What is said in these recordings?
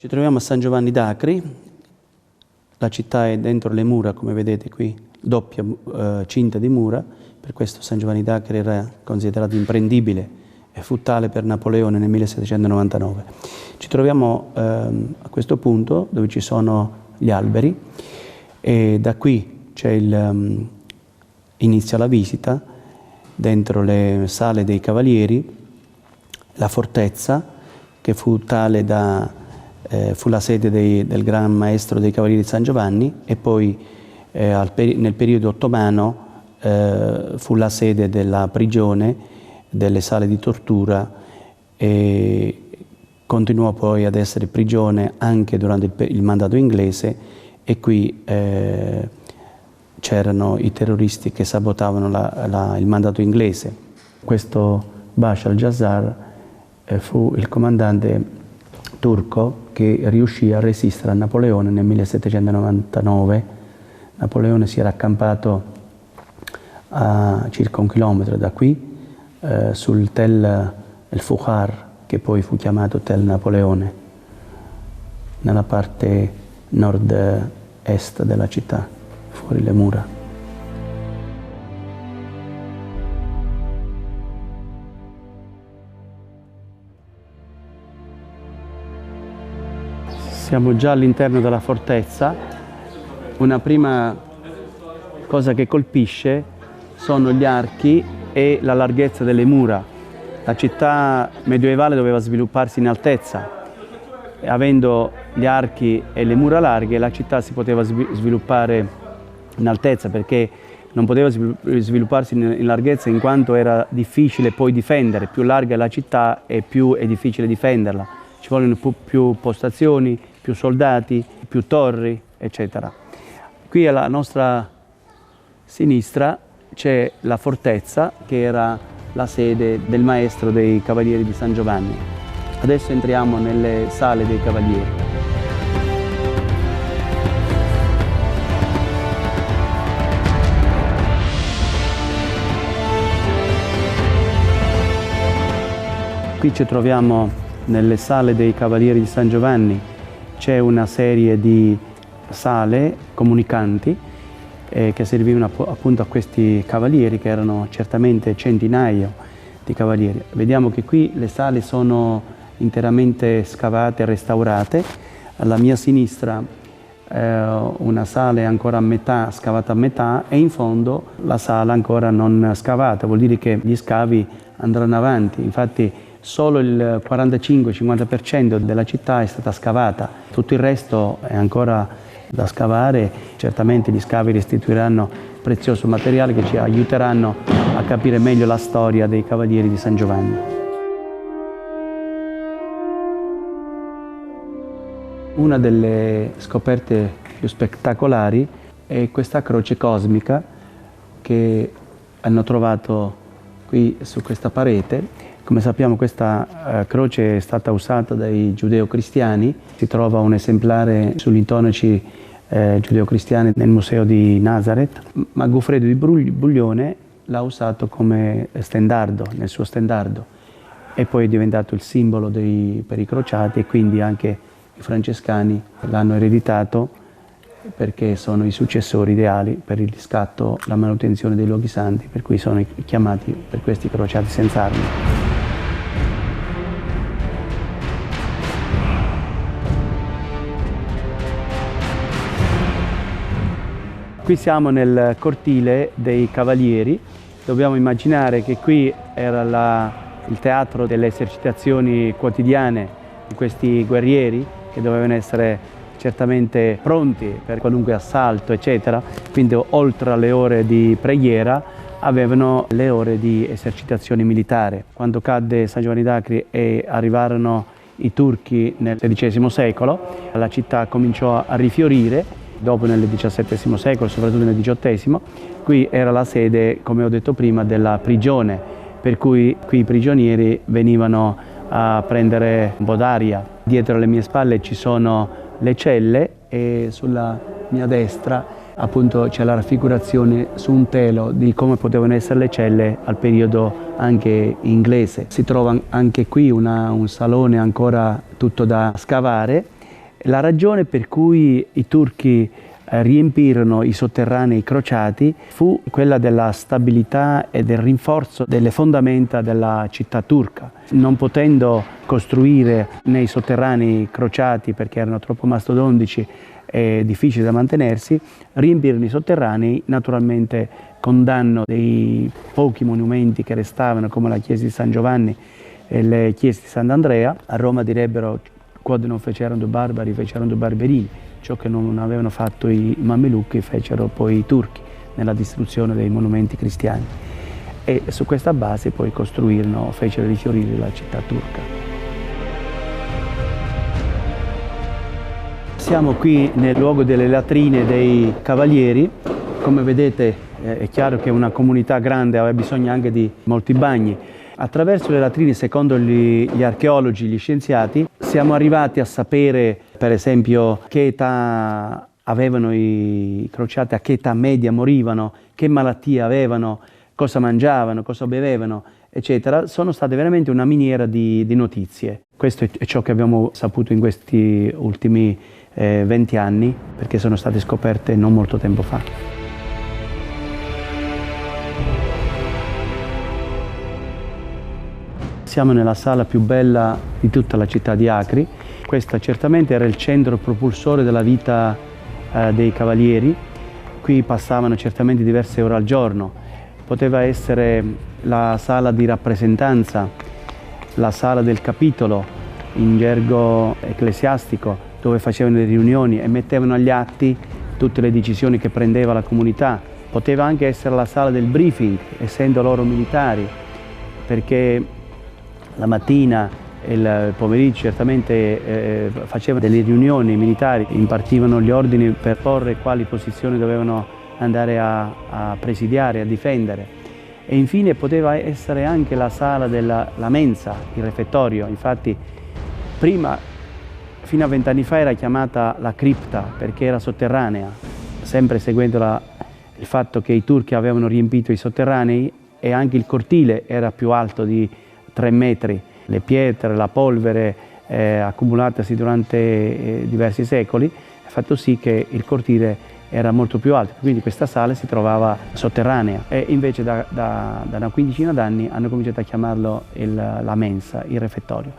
Ci troviamo a San Giovanni d'Acri, la città è dentro le mura, come vedete qui, doppia cinta di mura, per questo San Giovanni d'Acri era considerato imprendibile e fu tale per Napoleone nel 1799. Ci troviamo a questo punto dove ci sono gli alberi e da qui inizia la visita dentro le sale dei cavalieri, la fortezza che fu tale fu la sede del Gran Maestro dei Cavalieri di San Giovanni e poi nel periodo ottomano fu la sede della prigione, delle sale di tortura e continuò poi ad essere prigione anche durante il mandato inglese e qui c'erano i terroristi che sabotavano il mandato inglese. Questo Bashar al-Jazzar fu il comandante turco che riuscì a resistere a Napoleone nel 1799. Napoleone si era accampato a circa 1 chilometro da qui, sul Tel el-Fukhar, che poi fu chiamato Tel Napoleone, nella parte nord-est della città, fuori le mura. Siamo già all'interno della fortezza. Una prima cosa che colpisce sono gli archi e la larghezza delle mura. La città medievale doveva svilupparsi in altezza. Avendo gli archi e le mura larghe, la città si poteva sviluppare in altezza perché non poteva svilupparsi in larghezza in quanto era difficile poi difendere. Più larga è la città e più è difficile difenderla. Ci vogliono più postazioni, più soldati, più torri, eccetera. Qui alla nostra sinistra c'è la fortezza che era la sede del maestro dei Cavalieri di San Giovanni. Adesso entriamo nelle sale dei Cavalieri. Qui ci troviamo nelle sale dei Cavalieri di San Giovanni. C'è una serie di sale comunicanti che servivano appunto a questi cavalieri, che erano certamente centinaia di cavalieri. Vediamo che qui le sale sono interamente scavate e restaurate. Alla mia sinistra una sala è ancora a metà, scavata a metà, e in fondo la sala ancora non scavata. Vuol dire che gli scavi andranno avanti. Infatti solo il 45-50% della città è stata scavata, tutto il resto è ancora da scavare. Certamente gli scavi restituiranno prezioso materiale che ci aiuteranno a capire meglio la storia dei Cavalieri di San Giovanni. Una delle scoperte più spettacolari è questa croce cosmica che hanno trovato qui su questa parete. Come sappiamo, questa croce è stata usata dai giudeo-cristiani. Si trova un esemplare sugli intonaci giudeo-cristiani nel museo di Nazareth, ma Goffredo di Buglione l'ha usato come stendardo, nel suo stendardo, e poi è diventato il simbolo per i crociati, e quindi anche i francescani l'hanno ereditato perché sono i successori ideali per il riscatto, la manutenzione dei luoghi santi, per cui sono chiamati per questi crociati senza armi. Qui siamo nel cortile dei Cavalieri. Dobbiamo immaginare che qui era il teatro delle esercitazioni quotidiane di questi guerrieri, che dovevano essere certamente pronti per qualunque assalto, eccetera. Quindi oltre alle ore di preghiera avevano le ore di esercitazione militare. Quando cadde San Giovanni d'Acri e arrivarono i turchi nel XVI secolo, la città cominciò a rifiorire. Dopo nel XVII secolo, soprattutto nel XVIII, qui era la sede, come ho detto prima, della prigione, per cui qui i prigionieri venivano a prendere un po' d'aria. Dietro alle mie spalle ci sono le celle e sulla mia destra appunto c'è la raffigurazione su un telo di come potevano essere le celle al periodo anche inglese. Si trova anche qui un salone ancora tutto da scavare, La ragione per cui i turchi riempirono i sotterranei crociati fu quella della stabilità e del rinforzo delle fondamenta della città turca. Non potendo costruire nei sotterranei crociati perché erano troppo mastodontici e difficili da mantenersi, riempirono i sotterranei naturalmente con danno dei pochi monumenti che restavano, come la chiesa di San Giovanni e le chiese di Sant'Andrea. A Roma direbbero: quod non fecerono due barbari, fecerono due barberini. Ciò che non avevano fatto i Mamelucchi fecero poi i turchi nella distruzione dei monumenti cristiani. E su questa base poi fecero rifiorire la città turca. Siamo qui nel luogo delle latrine dei cavalieri. Come vedete è chiaro che una comunità grande aveva bisogno anche di molti bagni. Attraverso le latrine, secondo gli archeologi, gli scienziati, siamo arrivati a sapere, per esempio, che età avevano i crociati, a che età media morivano, che malattie avevano, cosa mangiavano, cosa bevevano, eccetera. Sono state veramente una miniera di notizie. Questo è ciò che abbiamo saputo in questi ultimi 20 anni, perché sono state scoperte non molto tempo fa. Siamo nella sala più bella di tutta la città di Acri. Questo certamente era il centro propulsore della vita dei cavalieri. Qui passavano certamente diverse ore al giorno. Poteva essere la sala di rappresentanza, la sala del capitolo in gergo ecclesiastico, dove facevano le riunioni e mettevano agli atti tutte le decisioni che prendeva la comunità. Poteva anche essere la sala del briefing, essendo loro militari, perché la mattina e il pomeriggio certamente facevano delle riunioni militari, impartivano gli ordini per porre quali posizioni dovevano andare a presidiare, a difendere. E infine poteva essere anche la sala della mensa, il refettorio. Infatti prima, fino a 20 anni fa, era chiamata la cripta perché era sotterranea, sempre seguendo il fatto che i turchi avevano riempito i sotterranei e anche il cortile era più alto di 3 metri. Le pietre, la polvere accumulatasi durante diversi secoli ha fatto sì che il cortile era molto più alto, quindi questa sala si trovava sotterranea e invece da una quindicina d'anni hanno cominciato a chiamarlo la mensa, il refettorio.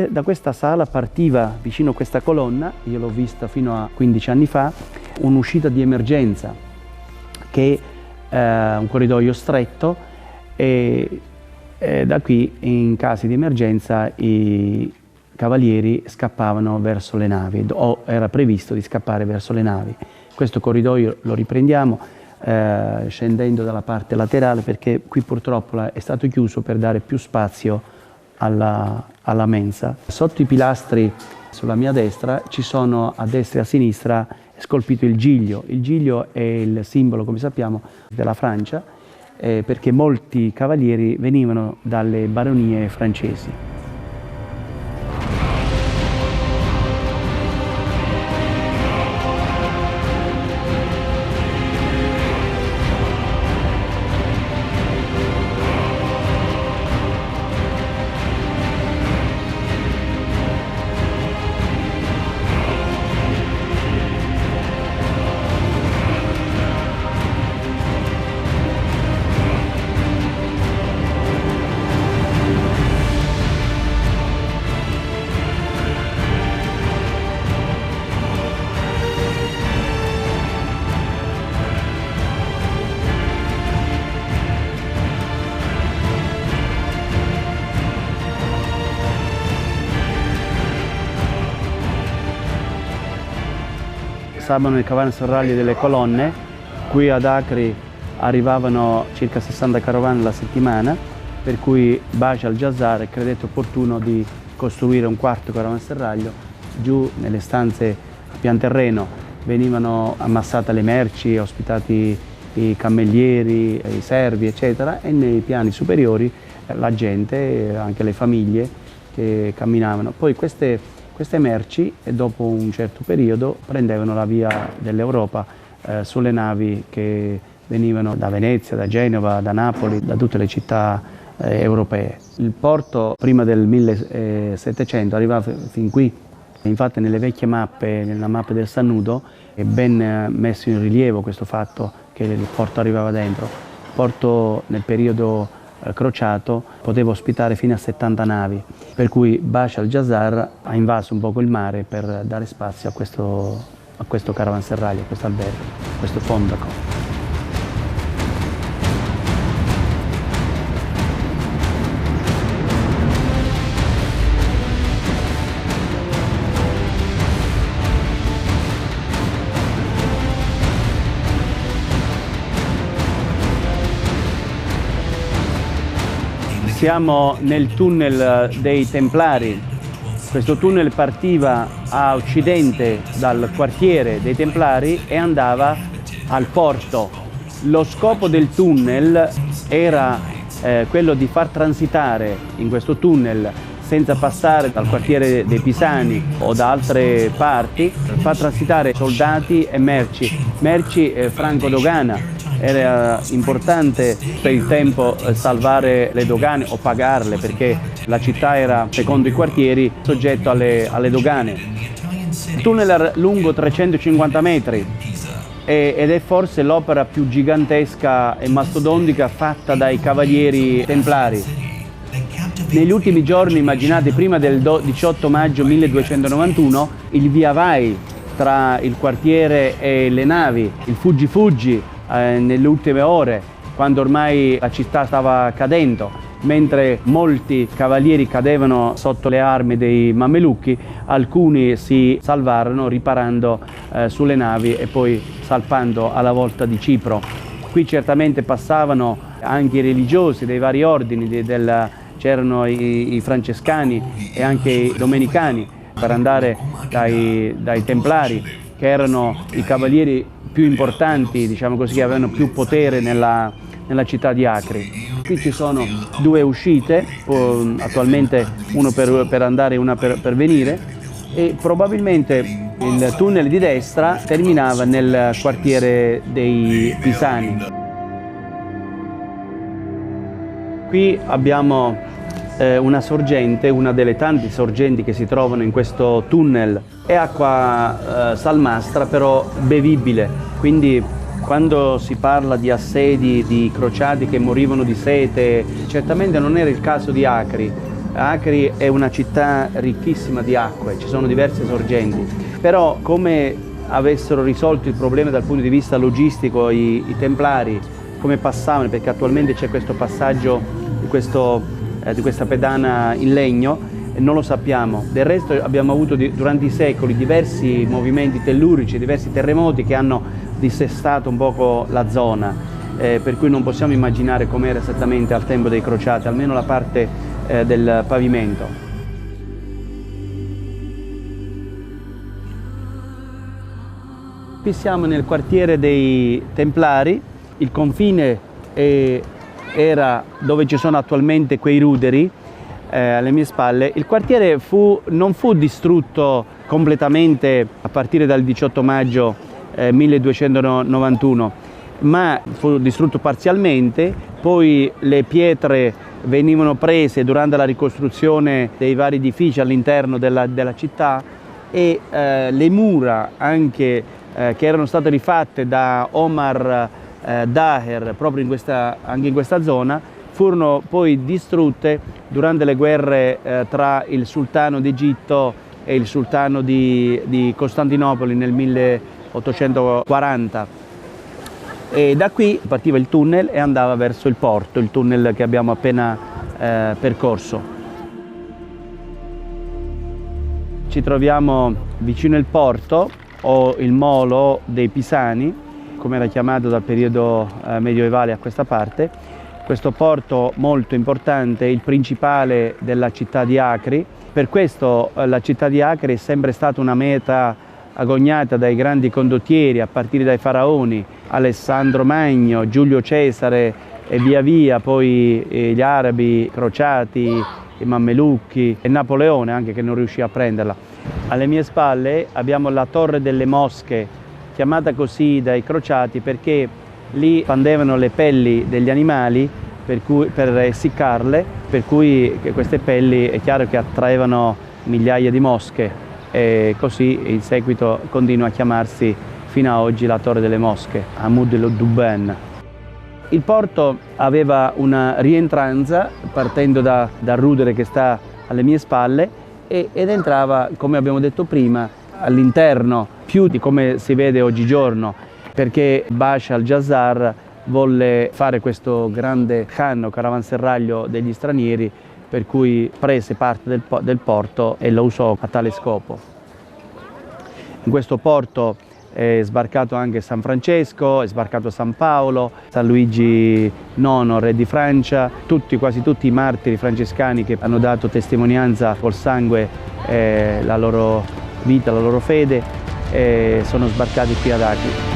Da questa sala partiva, vicino a questa colonna, io l'ho vista fino a 15 anni fa, un'uscita di emergenza che è un corridoio stretto e da qui in casi di emergenza i cavalieri scappavano verso le navi o era previsto di scappare verso le navi. Questo corridoio lo riprendiamo scendendo dalla parte laterale perché qui purtroppo è stato chiuso per dare più spazio alla mensa. Sotto i pilastri sulla mia destra ci sono a destra e a sinistra scolpito il giglio. Il giglio è il simbolo, come sappiamo, della Francia, perché molti cavalieri venivano dalle baronie francesi. Stavano nel caravanserraglio delle colonne. Qui ad Acri arrivavano circa 60 carovane alla settimana, per cui Bashar al-Jazzar credette opportuno di costruire un quarto caravanserraglio. Giù nelle stanze a pian terreno venivano ammassate le merci, ospitati i cammellieri, i servi, eccetera, e nei piani superiori la gente, anche le famiglie che camminavano. Poi queste merci, dopo un certo periodo, prendevano la via dell'Europa sulle navi che venivano da Venezia, da Genova, da Napoli, da tutte le città europee. Il porto prima del 1700 arrivava fin qui Infatti nelle vecchie mappe, nella mappa del Sannudo, è ben messo in rilievo questo fatto che il porto arrivava dentro. Il porto nel periodo crociato poteva ospitare fino a 70 navi, per cui Bashar al-Jazar ha invaso un poco il mare per dare spazio a questo caravanserraglio, a questo albergo, a questo fondaco. Siamo nel tunnel dei Templari. Questo tunnel partiva a occidente dal quartiere dei Templari e andava al porto. Lo scopo del tunnel era quello di far transitare in questo tunnel, senza passare dal quartiere dei Pisani o da altre parti, far transitare soldati e merci franco dogana. Era importante per il tempo salvare le dogane o pagarle, perché la città era, secondo i quartieri, soggetto alle dogane. Il tunnel era lungo 350 metri ed è forse l'opera più gigantesca e mastodontica fatta dai cavalieri templari. Negli ultimi giorni, immaginate, prima del 18 maggio 1291, il via vai tra il quartiere e le navi, il fuggi nelle ultime ore, quando ormai la città stava cadendo, mentre molti cavalieri cadevano sotto le armi dei Mamelucchi, alcuni si salvarono riparando sulle navi e poi salpando alla volta di Cipro. Qui certamente passavano anche i religiosi dei vari ordini, c'erano i francescani e anche i domenicani, per andare dai Templari, che erano i cavalieri più importanti, diciamo così, che avevano più potere nella città di Acri. Qui ci sono due uscite, attualmente uno per andare e una per venire, e probabilmente il tunnel di destra terminava nel quartiere dei Pisani. Qui abbiamo una sorgente, una delle tante sorgenti che si trovano in questo tunnel. È acqua salmastra, però bevibile, quindi quando si parla di assedi, di crociati che morivano di sete, certamente non era il caso di Acri. Acri è una città ricchissima di acque, ci sono diverse sorgenti, però come avessero risolto il problema dal punto di vista logistico i Templari, come passavano, perché attualmente c'è questo passaggio di questa pedana in legno, non lo sappiamo. Del resto abbiamo avuto durante i secoli diversi movimenti tellurici, diversi terremoti che hanno dissestato un poco la zona, per cui non possiamo immaginare com'era esattamente al tempo dei crociati, almeno la parte del pavimento. Qui siamo nel quartiere dei Templari, il confine era dove ci sono attualmente quei ruderi alle mie spalle. Il quartiere non fu distrutto completamente a partire dal 18 maggio 1291, ma fu distrutto parzialmente, poi le pietre venivano prese durante la ricostruzione dei vari edifici all'interno della città e le mura anche che erano state rifatte da Omar Daher proprio anche in questa zona, furono poi distrutte durante le guerre tra il sultano d'Egitto e il sultano di Costantinopoli nel 1840. E da qui partiva il tunnel e andava verso il porto, il tunnel che abbiamo appena percorso. Ci troviamo vicino al porto, o il molo dei Pisani, come era chiamato dal periodo medievale a questa parte. Questo porto molto importante, il principale della città di Acri. Per questo la città di Acri è sempre stata una meta agognata dai grandi condottieri, a partire dai faraoni, Alessandro Magno, Giulio Cesare e via via poi gli arabi, i crociati, i Mammelucchi e Napoleone anche, che non riuscì a prenderla. Alle mie spalle abbiamo la Torre delle Mosche, chiamata così dai crociati perché lì fandevano le pelli degli animali per essiccarle, per cui queste pelli è chiaro che attraevano migliaia di mosche e così in seguito continua a chiamarsi fino ad oggi la Torre delle Mosche, Hamoud el-Douban. Il porto aveva una rientranza partendo dal rudere che sta alle mie spalle ed entrava, come abbiamo detto prima, all'interno più di come si vede oggigiorno, perché Bashar al-Jazzar volle fare questo grande khan o caravanserraglio degli stranieri, per cui prese parte del porto e lo usò a tale scopo. In questo porto è sbarcato anche San Francesco, è sbarcato San Paolo, San Luigi IX, re di Francia, quasi tutti i martiri francescani che hanno dato testimonianza col sangue la loro vita, la loro fede, sono sbarcati qui ad Acri.